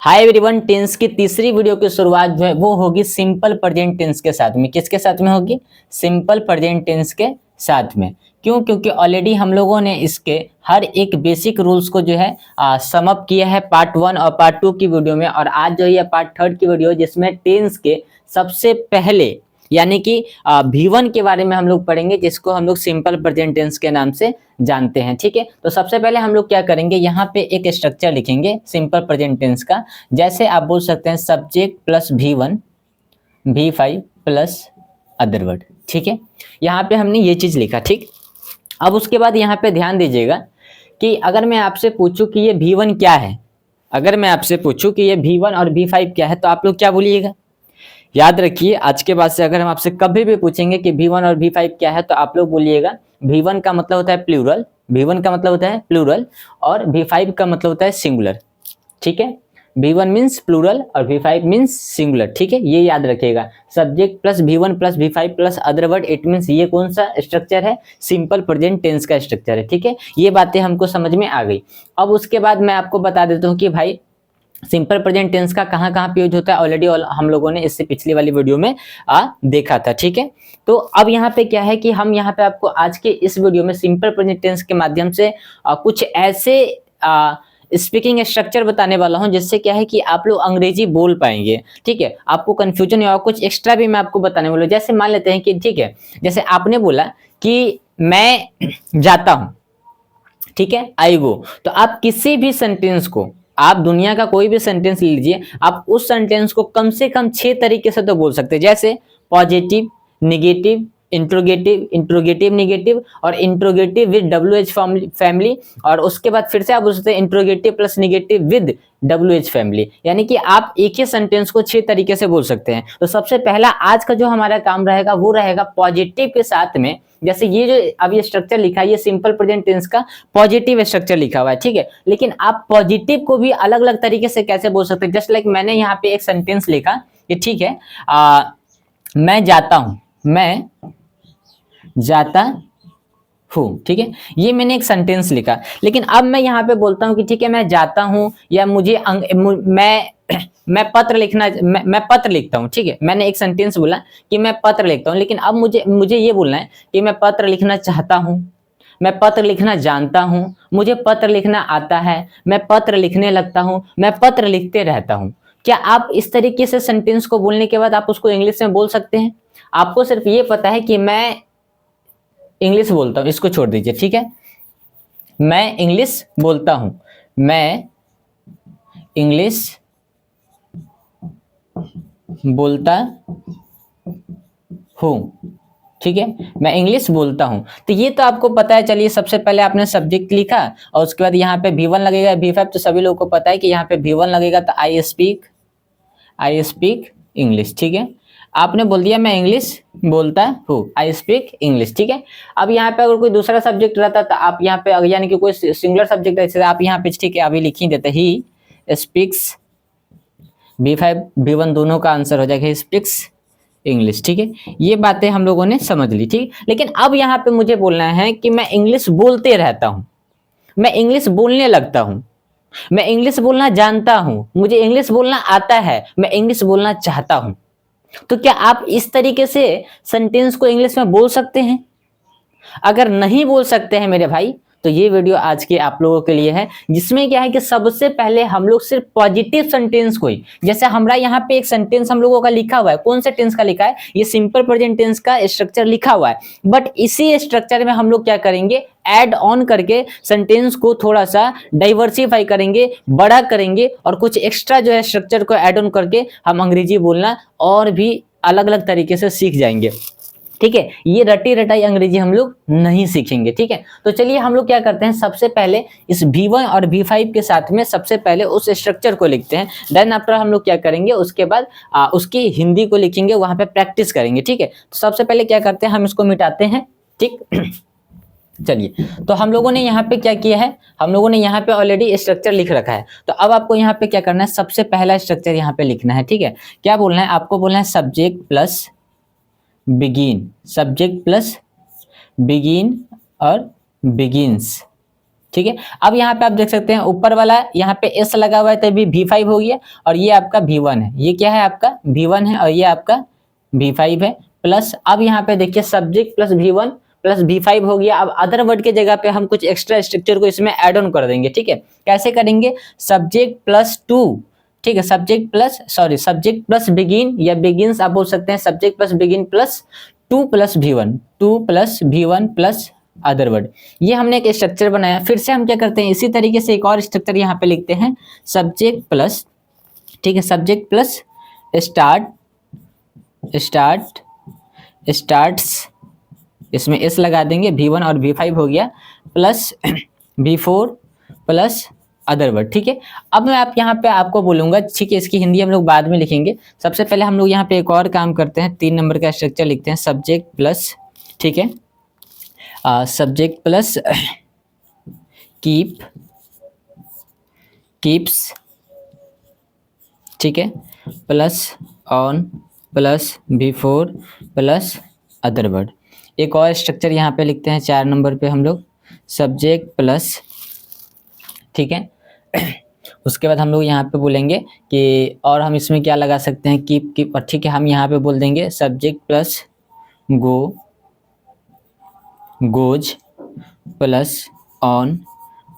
Hi everyone, tense की तीसरी video की शुरुआत जो है वो होगी सिंपल प्रेजेंट टेंस के साथ में। किसके साथ में होगी? सिंपल प्रेजेंट टेंस के साथ में। क्यों? क्योंकि ऑलरेडी हम लोगों ने इसके हर एक बेसिक रूल्स को जो है सम अप किया है पार्ट 1 और पार्ट 2 की वीडियो में, और आज जो है पार्ट 3 की वीडियो जिसमें टेंस के सबसे पहले यानी कि V1 के बारे में हम लोग पढ़ेंगे, जिसको हम लोग सिंपल प्रेजेंट टेंस के नाम से जानते हैं। ठीक है, तो सबसे पहले हम लोग क्या करेंगे, यहाँ पे एक स्ट्रक्चर लिखेंगे सिंपल प्रेजेंट टेंस का। जैसे आप बोल सकते हैं subject plus V1 V5 plus other word. ठीक है, यहाँ पे हमने ये चीज लिखा। ठीक, अब उसके बाद यहाँ पे ध्यान दीजिएगा कि अगर मैं आपसे पूछूं कि ये V1 क्या है, अगर मैं आपसे पूछूं कि ये V1 और V5 क्या है, तो आप लोग क्या बोलिएगा? याद रखिए, आज के बाद से अगर हम आपसे कभी भी पूछेंगे कि V1 और V5 क्या है, तो आप लोग बोलिएगा V1 का मतलब होता है प्लूरल, V1 का मतलब होता है प्लूरल, और V5 का मतलब होता है सिंगुलर। ठीक है, V1 मीन्स प्लूरल और V5 मीन्स सिंगुलर। ठीक है, ये याद रखिएगा। Subject plus V1 plus V5 plus other word, it means ये कौन सा स्ट्रक्चर है? सिंपल प्रेजेंट टेंस का स्ट्रक्चर है। ठीक है, ये बातें हमको समझ में आ गई। अब उसके बाद मैं आपको बता देता हूँ कि भाई सिंपल प्रेजेंट टेंस का कहाँ कहाँ पे यूज होता है। ऑलरेडी हम लोगों ने इससे पिछली वाली वीडियो में देखा था। ठीक है, तो अब यहाँ पे क्या है कि हम यहाँ पे आपको आज के इस वीडियो में सिंपल प्रेजेंट टेंस के माध्यम से कुछ ऐसे स्पीकिंग स्ट्रक्चर बताने वाला हूं जिससे क्या है कि आप लोग अंग्रेजी बोल पाएंगे। ठीक है, आपको कंफ्यूजन या कुछ एक्स्ट्रा भी मैं आपको बताने वाला हूं। जैसे मान लेते हैं कि ठीक है, जैसे आपने बोला कि मैं जाता हूं, ठीक है, आई गो, तो आप किसी भी सेंटेंस को, आप दुनिया का कोई भी सेंटेंस लीजिए, आप उस सेंटेंस को कम से कम 6 तरीके से तो बोल सकते हैं। जैसे positive, negative, interrogative, interrogative negative, और इंट्रोगेटिव विद WH फैमिली, और उसके बाद फिर से आप बोल सकते हैं interrogative plus negative with WH family. यानी कि आप एक ही सेंटेंस को 6 तरीके से बोल सकते हैं। तो सबसे पहला आज का जो हमारा काम रहेगा वो रहेगा पॉजिटिव के साथ में। जैसे ये जो अभी स्ट्रक्चर लिखा है, ये सिंपल प्रेजेंट टेंस का पॉजिटिव स्ट्रक्चर लिखा हुआ है। ठीक है, लेकिन आप पॉजिटिव को भी अलग अलग तरीके से कैसे बोल सकते हैं? जस्ट लाइक मैंने यहाँ पे एक सेंटेंस लिखा कि ठीक है, मैं जाता हूं, मैं जाता हूं। ठीक है, ये मैंने एक सेंटेंस लिखा, लेकिन अब मैं यहाँ पे बोलता हूँ कि ठीक है मैं जाता हूं, या मैं पत्र लिखना, मैं पत्र लिखता हूँ। ठीक है, मैंने एक सेंटेंस बोला कि मैं पत्र लिखता हूँ, लेकिन अब मुझे ये बोलना है कि मैं पत्र लिखना चाहता हूँ, मैं पत्र लिखना जानता हूं, मुझे पत्र लिखना आता है, मैं पत्र लिखने लगता हूं, मैं पत्र लिखते रहता हूं। क्या आप इस तरीके से सेंटेंस को बोलने के बाद आप उसको इंग्लिश में बोल सकते हैं? आपको सिर्फ ये पता है कि मैं इंग्लिश बोलता हूं, इसको छोड़ दीजिए। ठीक है, मैं इंग्लिश बोलता हूं, मैं इंग्लिश बोलता हूं। ठीक है, मैं इंग्लिश बोलता हूं, तो ये तो आपको पता है। चलिए, सबसे पहले आपने सब्जेक्ट लिखा और उसके बाद यहाँ पे V1 लगेगा, V5 तो सभी लोगों को पता है कि यहाँ पे V1 लगेगा, तो आई स्पीक इंग्लिश। ठीक है, आपने बोल दिया मैं इंग्लिश बोलता हूँ, आई स्पीक इंग्लिश। ठीक है, अब यहाँ पे अगर कोई दूसरा सब्जेक्ट रहता तो आप यहाँ पे, यानी कि कोई सिंगुलर सब्जेक्ट है, आप यहाँ पे ठीक है अभी लिख ही देते, ही स्पीक्स, V5 V1 दोनों का आंसर हो जाएगा, ही स्पीक्स इंग्लिश। ठीक है, ये बातें हम लोगों ने समझ ली। ठीक, लेकिन अब यहाँ पे मुझे बोलना है कि मैं इंग्लिश बोलते रहता हूं, मैं इंग्लिश बोलने लगता हूं, मैं इंग्लिश बोलना जानता हूं, मुझे इंग्लिश बोलना आता है, मैं इंग्लिश बोलना चाहता हूं। तो क्या आप इस तरीके से सेंटेंस को इंग्लिश में बोल सकते हैं? अगर नहीं बोल सकते हैं मेरे भाई, तो ये वीडियो आज के आप लोगों के लिए है, जिसमें क्या है कि सबसे पहले हम लोग सिर्फ पॉजिटिव सेंटेंस को ही, जैसे हमारा यहाँ पे एक सेंटेंस हम लोगों का लिखा हुआ है, कौन सा टेंस का लिखा है? ये सिंपल प्रेजेंट टेंस का स्ट्रक्चर लिखा हुआ है, बट इसी स्ट्रक्चर में हम लोग क्या करेंगे, ऐड ऑन करके सेंटेंस को थोड़ा सा डाइवर्सिफाई करेंगे, बड़ा करेंगे, और कुछ एक्स्ट्रा जो है स्ट्रक्चर को ऐड ऑन करके हम अंग्रेजी बोलना और भी अलग अलग तरीके से सीख जाएंगे। ठीक है, ये रटी रटाई अंग्रेजी हम लोग नहीं सीखेंगे। ठीक है, तो चलिए हम लोग क्या करते हैं, सबसे पहले इस V1 और V5 के साथ में सबसे पहले उस स्ट्रक्चर को लिखते हैं। देन आफ्टर हम लोग क्या करेंगे, उसके बाद उसकी हिंदी को लिखेंगे, वहां पे प्रैक्टिस करेंगे। ठीक है, तो सबसे पहले क्या करते हैं, हम इसको मिटाते हैं। ठीक चलिए, तो हम लोगों ने यहाँ पे क्या किया है, हम लोगों ने यहाँ पे ऑलरेडी स्ट्रक्चर लिख रखा है, तो अब आपको यहाँ पे क्या करना है, सबसे पहला स्ट्रक्चर यहाँ पे लिखना है। ठीक है, क्या बोलना है आपको, बोलना है subject plus begin, subject plus begin और बिगिंस। ठीक है। अब यहाँ पे आप देख सकते हैं ऊपर वाला यहाँ पे S लगा हुआ है तभी V5 हो गया, और ये आपका V1 है, ये क्या है आपका V1 है और ये आपका V5 है। प्लस अब यहाँ पे देखिए subject plus V1 plus V5 हो गया। अब अदर वर्ड के जगह पे हम कुछ एक्स्ट्रा स्ट्रक्चर को इसमें ऐड ऑन कर देंगे, ठीक है। कैसे करेंगे, सब्जेक्ट प्लस 2, ठीक है, सब्जेक्ट प्लस बिगिन या बिगिंस आप बोल सकते हैं, subject plus begin plus 2 plus V1 plus other word. ये हमने एक स्ट्रक्चर बनाया। फिर से हम क्या करते हैं, इसी तरीके से एक और स्ट्रक्चर यहाँ पे लिखते हैं, सब्जेक्ट प्लस, ठीक है, सब्जेक्ट प्लस स्टार्ट्स, इसमें S लगा देंगे, V1 और V5 हो गया, plus V4 plus other word, ठीक है। अब मैं आप यहाँ पे आपको बोलूंगा, ठीक है, इसकी हिंदी हम लोग बाद में लिखेंगे। सबसे पहले हम लोग यहाँ पे एक और काम करते हैं, 3 नंबर का स्ट्रक्चर लिखते हैं, सब्जेक्ट प्लस, ठीक है, सब्जेक्ट प्लस कीप्स, ठीक है, plus on plus V4 plus other word. एक और स्ट्रक्चर यहाँ पे लिखते हैं 4 नंबर पे हम लोग, सब्जेक्ट प्लस, ठीक है, उसके बाद हम लोग यहाँ पे बोलेंगे कि और हम इसमें क्या लगा सकते हैं, कीप, और ठीक है, हम यहाँ पे बोल देंगे subject plus goes plus on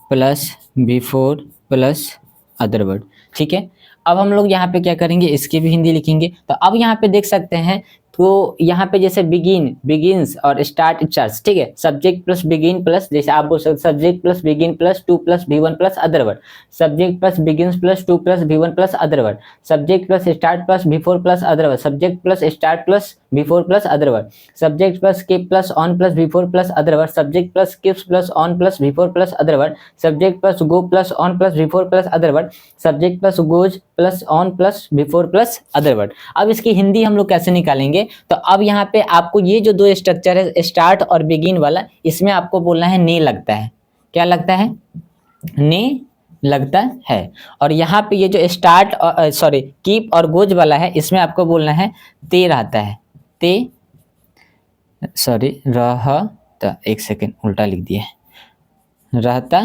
plus V4 plus other word, ठीक है। अब हम लोग यहाँ पे क्या करेंगे, इसकी भी हिंदी लिखेंगे। तो अब यहाँ पे देख सकते हैं, तो यहाँ पे जैसे बिगिंस और स्टार्ट्स, ठीक है, सब्जेक्ट प्लस बिगिन प्लस, जैसे आप बोल सकते subject plus begin plus 2 plus V1 plus other word, subject plus begins plus 2 plus V1 plus other word, subject plus start plus V4 plus other word, subject plus start plus V4 plus other word, subject plus keep plus on plus V4 plus other word, subject plus keeps plus on plus V4 plus other word, subject plus go plus on plus V4 plus other word, subject plus goes plus on plus V4 plus other word. अब इसकी हिंदी हम लोग कैसे निकालेंगे, तो अब यहाँ पे आपको ये जो 2 स्ट्रक्चर है, स्टार्ट और बिगिन वाला, इसमें आपको बोलना है ने लगता है। क्या लगता है, ने लगता है। और यहाँ पे ये जो स्टार्ट और कीप और गोज वाला है, इसमें आपको बोलना है ते रहता है, रहता, एक सेकेंड उल्टा लिख दिया, रहता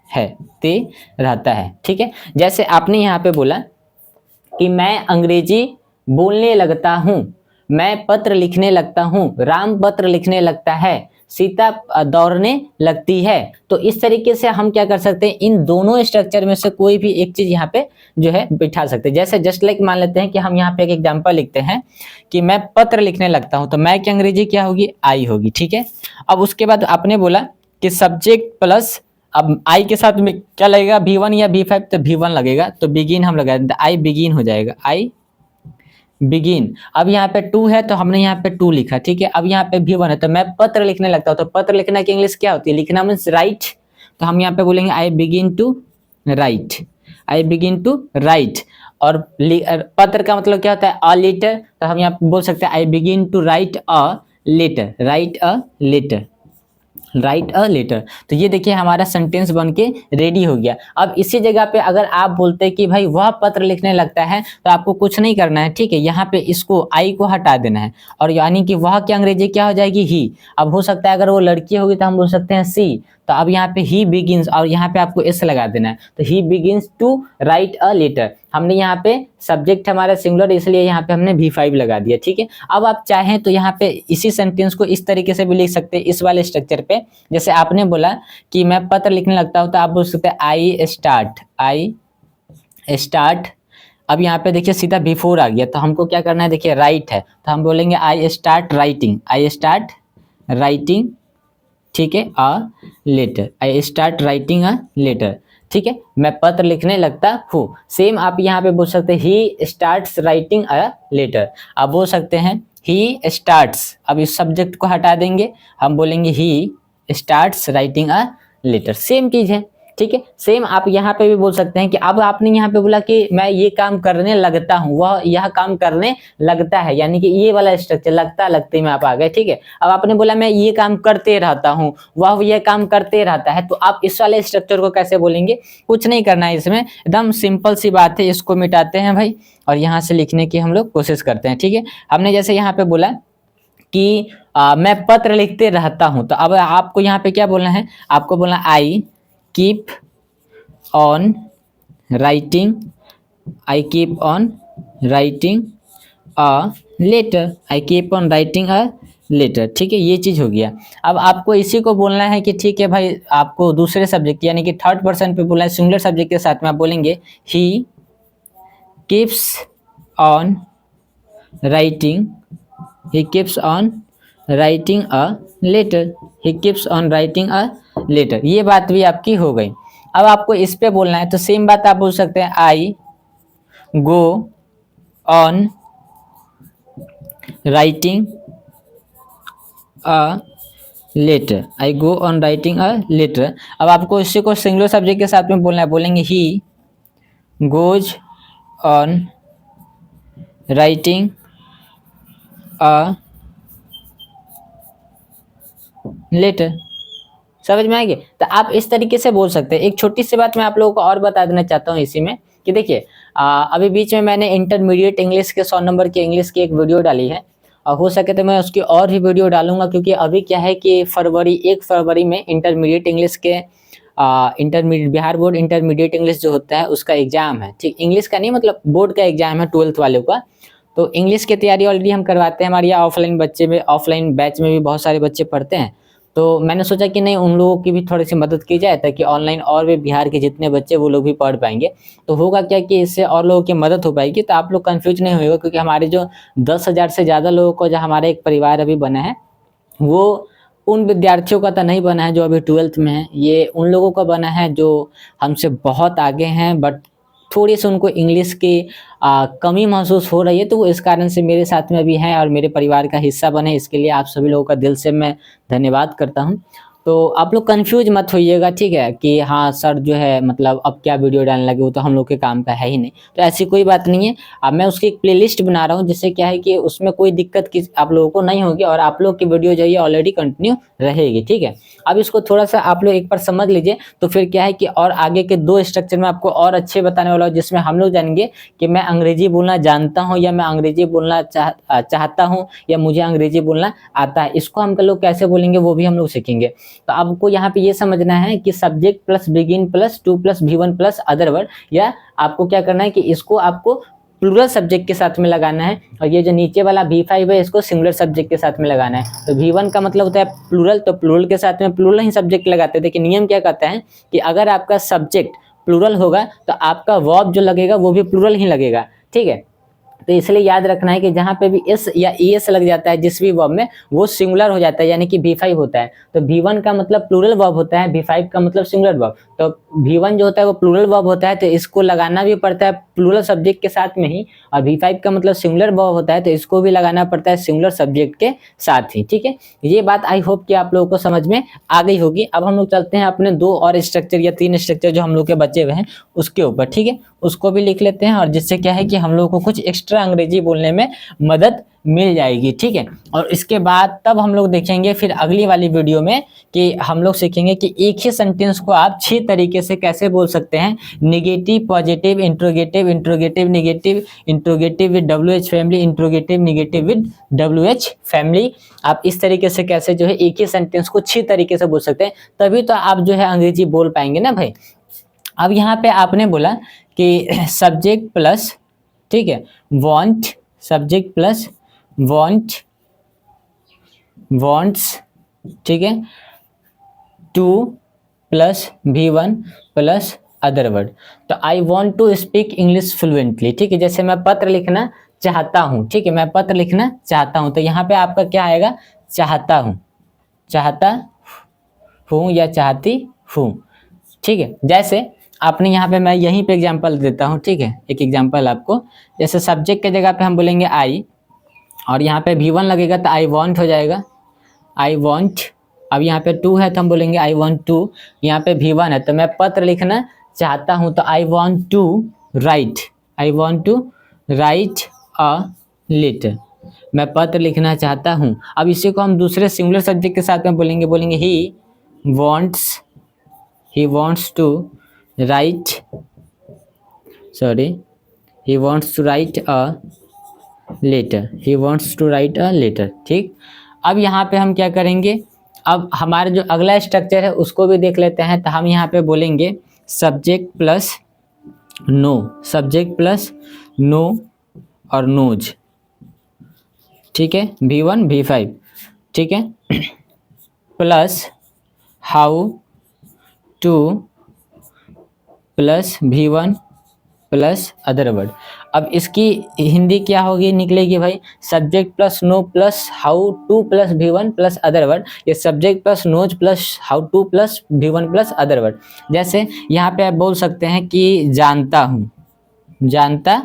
है, ते रहता है, ठीक है। जैसे आपने यहाँ पे बोला कि मैं अंग्रेजी बोलने लगता हूँ, मैं पत्र लिखने लगता हूँ, राम पत्र लिखने लगता है, सीता दौड़ने लगती है। तो इस तरीके से हम क्या कर सकते हैं, इन दोनों स्ट्रक्चर में से कोई भी एक चीज यहाँ पे जो है बिठा सकते हैं। जैसे जस्ट लाइक मान लेते हैं कि हम यहाँ पे एक एग्जांपल लिखते हैं कि मैं पत्र लिखने लगता हूँ, तो मैं की अंग्रेजी क्या होगी, आई होगी, ठीक है। अब उसके बाद आपने बोला कि सब्जेक्ट प्लस, अब आई के साथ में क्या लगेगा, V1 या V5, तो V1 लगेगा, तो बिगिन हम लगा देते, आई बिगिन हो जाएगा, आई बिगिन। अब यहाँ पे 2 है तो हमने यहाँ पे 2 लिखा, ठीक है। अब यहाँ पे V1 है तो मैं पत्र लिखने लगता हूँ, तो पत्र लिखना की इंग्लिश क्या होती है, लिखना मीन्स राइट, तो हम यहाँ पे बोलेंगे I begin to write, I begin to write. और पत्र का मतलब क्या होता है, अ लेटर, तो हम यहाँ पे बोल सकते हैं I begin to write a letter, write a letter. तो ये देखिए हमारा सेंटेंस बन के रेडी हो गया। अब इसी जगह पे अगर आप बोलते हैं कि भाई वह पत्र लिखने लगता है, तो आपको कुछ नहीं करना है, ठीक है। यहाँ पे इसको आई को हटा देना है, और यानी कि वह की अंग्रेजी क्या हो जाएगी, ही। अब हो सकता है अगर वो लड़की होगी तो हम बोल सकते हैं सी, तो अब यहाँ पे ही बिगिंस, और यहाँ पे आपको एस लगा देना है, तो ही begins to write a letter. हमने यहाँ पे सब्जेक्ट हमारा सिंगुलर, इसलिए यहाँ पे हमने V5 लगा दिया, ठीक है। अब आप चाहें तो यहाँ पे इसी सेंटेंस को इस तरीके से भी लिख सकते हैं, इस वाले स्ट्रक्चर पे। जैसे आपने बोला कि मैं पत्र लिखने लगता हूँ, तो आप बोल सकते हैं आई स्टार्ट। अब यहाँ पे देखिए सीधा V4 आ गया, तो हमको क्या करना है, देखिए राइट है, तो हम बोलेंगे आई स्टार्ट राइटिंग, ठीक है, a letter, I start writing a letter, ठीक है, मैं पत्र लिखने लगता हूँ। सेम आप यहाँ पे बोल सकते हैं he starts writing a letter. आप बोल सकते हैं ही स्टार्ट्स, अब इस सब्जेक्ट को हटा देंगे, हम बोलेंगे he starts writing a letter, same चीज है, ठीक है। सेम आप यहाँ पे भी बोल सकते हैं कि अब आपने यहाँ पे बोला कि मैं ये काम करने लगता हूँ, वह यह काम करने लगता है, यानी कि ये वाला स्ट्रक्चर लगते में आप आ गए, ठीक है। अब आपने बोला मैं ये काम करते रहता हूँ, वह ये काम करते रहता है, तो आप इस वाले स्ट्रक्चर को कैसे बोलेंगे, कुछ नहीं करना है इसमें, एकदम सिंपल सी बात है। इसको मिटाते हैं भाई, और यहाँ से लिखने की हम लोग कोशिश करते हैं, ठीक है। हमने जैसे यहाँ पे बोला कि मैं पत्र लिखते रहता हूं। तो अब आपको यहाँ पे क्या बोलना है, आपको बोलना I keep on writing, I keep on writing a letter, I keep on writing a letter. ठीक है, ये चीज हो गया। अब आपको इसी को बोलना है कि ठीक है भाई, आपको दूसरे सब्जेक्ट यानी कि थर्ड पर्सन पे बोलना है, सिंगुलर सब्जेक्ट के साथ में आप बोलेंगे he keeps on writing, he keeps on writing a letter, he keeps on writing a letter। ये बात भी आपकी हो गई। अब आपको इस पे बोलना है, तो सेम बात आप बोल सकते हैं I go on writing a letter, I go on writing a letter. अब आपको इसी को सिंगुलर सब्जेक्ट के साथ में बोलना है, बोलेंगे he goes on writing a letter. समझ में आएगी? तो आप इस तरीके से बोल सकते हैं। एक छोटी सी बात मैं आप लोगों को और बता देना चाहता हूँ इसी में कि देखिए, अभी बीच में मैंने इंटरमीडिएट इंग्लिश के 100 नंबर की इंग्लिश की एक वीडियो डाली है, और हो सके तो मैं उसकी और भी वीडियो डालूंगा, क्योंकि अभी क्या है कि 1 फरवरी में इंटरमीडिएट इंग्लिश के intermediate Bihar board intermediate English जो होता है उसका एग्जाम है। ठीक, इंग्लिश का नहीं, मतलब बोर्ड का एग्जाम है 12th वालों का। तो इंग्लिश की तैयारी ऑलरेडी हम करवाते हैं, हमारे यहाँ ऑफलाइन बच्चे में, ऑफलाइन बैच में भी बहुत सारे बच्चे पढ़ते हैं। तो मैंने सोचा कि नहीं, उन लोगों की भी थोड़ी सी मदद की जाए, ताकि ऑनलाइन और भी बिहार के जितने बच्चे वो लोग भी पढ़ पाएंगे। तो होगा क्या कि इससे और लोगों की मदद हो पाएगी, तो आप लोग कंफ्यूज नहीं होगा, क्योंकि हमारे जो 10,000 से ज़्यादा लोगों को जो हमारा एक परिवार अभी बना है, वो उन विद्यार्थियों का तो नहीं बना है जो अभी 12th में है, ये उन लोगों का बना है जो हमसे बहुत आगे हैं, बट थोड़ी सी उनको इंग्लिश की कमी महसूस हो रही है, तो वो इस कारण से मेरे साथ में भी हैं और मेरे परिवार का हिस्सा बने। इसके लिए आप सभी लोगों का दिल से मैं धन्यवाद करता हूँ। तो आप लोग कंफ्यूज मत होइएगा, ठीक है, कि हाँ सर जो है मतलब अब क्या वीडियो डालने लगे, वो तो हम लोग के काम का है ही नहीं। तो ऐसी कोई बात नहीं है। अब मैं उसकी एक प्लेलिस्ट बना रहा हूँ, जिससे क्या है कि उसमें कोई दिक्कत की आप लोगों को नहीं होगी, और आप लोग की वीडियो जो है ऑलरेडी कंटिन्यू रहेगी। ठीक है, अब इसको थोड़ा सा आप लोग एक बार समझ लीजिए, तो फिर क्या है कि और आगे के 2 स्ट्रक्चर में आपको और अच्छे बताने वाला हूँ, जिसमें हम लोग जानेंगे कि मैं अंग्रेजी बोलना जानता हूँ, या मैं अंग्रेजी बोलना चाहता हूँ, या मुझे अंग्रेजी बोलना आता है। इसको हम लोग कैसे बोलेंगे वो भी हम लोग सीखेंगे। तो आपको यहाँ पे ये समझना है कि subject plus begin plus two plus V1 plus other word, या आपको क्या करना है कि इसको आपको प्लूरल सब्जेक्ट के साथ में लगाना है, और ये जो नीचे वाला V5 है इसको सिंगुलर सब्जेक्ट के साथ में लगाना है। तो V1 का मतलब होता है प्लूरल, तो प्लूरल के साथ में प्लूरल ही सब्जेक्ट लगाते हैं। देखिए नियम क्या कहता है कि अगर आपका सब्जेक्ट प्लूरल होगा तो आपका वर्ब जो लगेगा वो भी प्लूरल ही लगेगा। ठीक है, तो इसलिए याद रखना है कि जहाँ पे भी एस या ईएस लग जाता है जिस भी वर्ब में, वो सिंगुलर हो जाता है, यानी कि V5 होता है। तो V1 का मतलब प्लूरल वर्ब होता है, V5 का मतलब सिंगुलर वर्ब। तो V1 जो होता है वो प्लूरल वर्ब होता है, तो इसको लगाना भी पड़ता है प्लूरल सब्जेक्ट के साथ में ही, और V5 का मतलब सिंगुलर वर्ब होता है, तो इसको भी लगाना पड़ता है सिंगुलर सब्जेक्ट के साथ ही। ठीक है, ये बात आई होप कि आप लोगों को समझ में आ गई होगी। अब हम लोग चलते हैं अपने 2 और स्ट्रक्चर या 3 स्ट्रक्चर जो हम लोग के बचे हुए हैं उसके ऊपर। ठीक है, उसको भी लिख लेते हैं, और जिससे क्या है कि हम लोग को कुछ एक्स्ट्रा अंग्रेजी बोलने में मदद मिल जाएगी। ठीक है, और इसके बाद तब हम लोग देखेंगे फिर अगली वाली वीडियो में कि हम लोग सीखेंगे कि एक ही सेंटेंस को आप 6 तरीके से कैसे बोल सकते हैं। Negative, positive, interrogative, interrogative negative, interrogative with WH family, interrogative negative with WH family. आप इस तरीके से कैसे जो है एक ही सेंटेंस को 6 तरीके से बोल सकते हैं, तभी तो आप जो है अंग्रेजी बोल पाएंगे ना भाई। अब यहाँ पे आपने बोला कि सब्जेक्ट प्लस, ठीक है, want, subject plus want, wants, ठीक है, to plus V1 plus other word. तो I want to speak English fluently. ठीक है, जैसे मैं पत्र लिखना चाहता हूँ, ठीक है, मैं पत्र लिखना चाहता हूँ, तो यहाँ पे आपका क्या आएगा, चाहता हूँ, चाहता हूँ या चाहती हूँ। ठीक है, जैसे आपने यहाँ पे, मैं यहीं पे एग्जांपल देता हूँ। ठीक है, एक एग्जांपल आपको, जैसे सब्जेक्ट के जगह पे हम बोलेंगे आई, और यहाँ पे V1 लगेगा तो आई वांट हो जाएगा, आई वांट। अब यहाँ पे टू है तो हम बोलेंगे आई वांट टू, यहाँ पे V1 है तो मैं पत्र लिखना चाहता हूँ, तो I want to write, I want to write a letter, मैं पत्र लिखना चाहता हूँ। अब इसी को हम दूसरे सिंगुलर सब्जेक्ट के साथ में बोलेंगे, बोलेंगे ही wants to write, sorry, he wants to write a letter, he wants to write a letter। ठीक, अब यहाँ पे हम क्या करेंगे, अब हमारा जो अगला स्ट्रक्चर है उसको भी देख लेते हैं। तो हम यहाँ पे बोलेंगे subject plus know, subject plus know और नोज, ठीक है, V1 V5, ठीक है, plus how to plus V1 plus other word. अब इसकी हिंदी क्या होगी, निकलेगी भाई, subject plus know plus how to plus V1 plus other word. ये subject plus knows plus how to plus V1 plus other word. जैसे यहाँ पे आप बोल सकते हैं कि जानता हूँ, जानता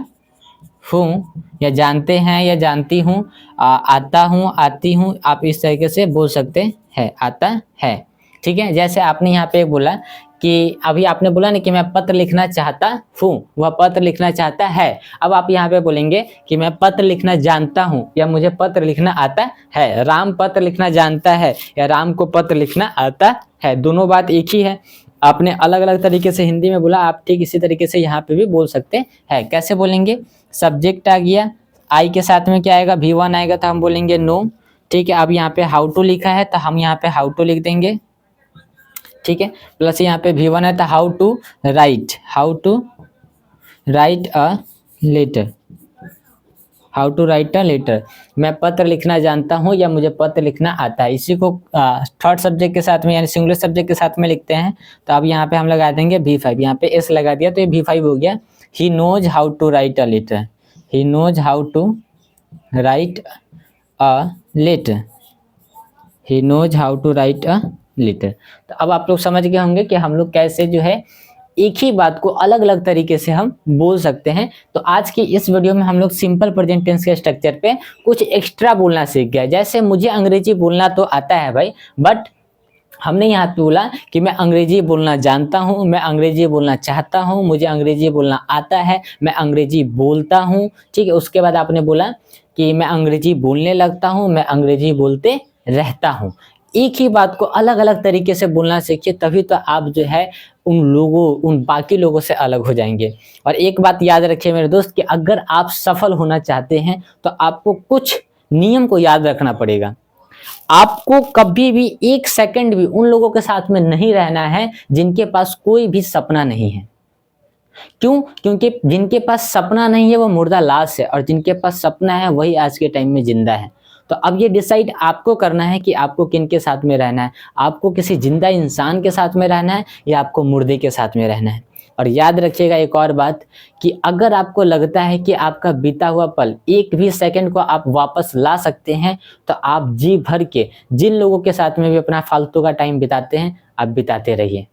हूँ, या जानते हैं या जानती हूँ, आता हूँ, आती हूँ, आप इस तरीके से बोल सकते हैं, आता है, ठीक है। जैसे आपने यहाँ पे बोला कि अभी आपने बोला ना कि मैं पत्र लिखना चाहता हूँ, वह पत्र लिखना चाहता है। अब आप यहाँ पे बोलेंगे कि मैं पत्र लिखना जानता हूँ या मुझे पत्र लिखना आता है। राम पत्र लिखना जानता है या राम को पत्र लिखना आता है, दोनों बात एक ही है। आपने अलग अलग तरीके से हिंदी में बोला, आप ठीक इसी तरीके से यहाँ पे भी बोल सकते हैं। कैसे बोलेंगे, सब्जेक्ट आ गया, आई के साथ में क्या आएगा, V1 आएगा, तो हम बोलेंगे नो, ठीक है। अब यहाँ पे हाउ टू लिखा है तो हम यहाँ पे हाउ टू लिख देंगे, ठीक है, प्लस यहाँ पे V1 है तो how to write, how to write a letter, how to write a letter. मैं पत्र लिखना जानता हूँ या मुझे पत्र लिखना आता है। इसी को थर्ड सब्जेक्ट के साथ में यानी सिंगुलर सब्जेक्ट के साथ में लिखते हैं। तो अब यहाँ पे हम लगा देंगे V5, यहाँ पे S लगा दिया तो ये V5 हो गया। He knows how to write a letter, he knows how to write a letter, he knows how to write a letter. तो अब आप लोग समझ गए होंगे कि हम लोग कैसे जो है एक ही बात को अलग अलग तरीके से हम बोल सकते हैं। तो आज की इस वीडियो में हम लोग सिंपल प्रेजेंट टेंस के स्ट्रक्चर पे कुछ एक्स्ट्रा बोलना सीख गए। जैसे मुझे अंग्रेजी बोलना तो आता है भाई, बट हमने यहाँ पे बोला कि मैं अंग्रेजी बोलना जानता हूँ, मैं अंग्रेजी बोलना चाहता हूँ, मुझे अंग्रेजी बोलना आता है, मैं अंग्रेजी बोलता हूँ, ठीक है। उसके बाद आपने बोला कि मैं अंग्रेजी बोलने लगता हूँ, मैं अंग्रेजी बोलते रहता हूँ। एक ही बात को अलग अलग तरीके से बोलना सीखिए, तभी तो आप जो है उन बाकी लोगों से अलग हो जाएंगे। और एक बात याद रखिए मेरे दोस्त कि अगर आप सफल होना चाहते हैं तो आपको कुछ नियम को याद रखना पड़ेगा। आपको कभी भी एक सेकंड भी उन लोगों के साथ में नहीं रहना है जिनके पास कोई भी सपना नहीं है। क्यों? क्योंकि जिनके पास सपना नहीं है वो मुर्दा लाश है, और जिनके पास सपना है वही आज के टाइम में जिंदा है। तो अब ये डिसाइड आपको करना है कि आपको किन के साथ में रहना है। आपको किसी जिंदा इंसान के साथ में रहना है या आपको मुर्दे के साथ में रहना है। और याद रखिएगा एक और बात कि अगर आपको लगता है कि आपका बीता हुआ पल एक भी सेकंड को आप वापस ला सकते हैं, तो आप जी भर के जिन लोगों के साथ में भी अपना फालतू का टाइम बिताते हैं आप बिताते रहिए।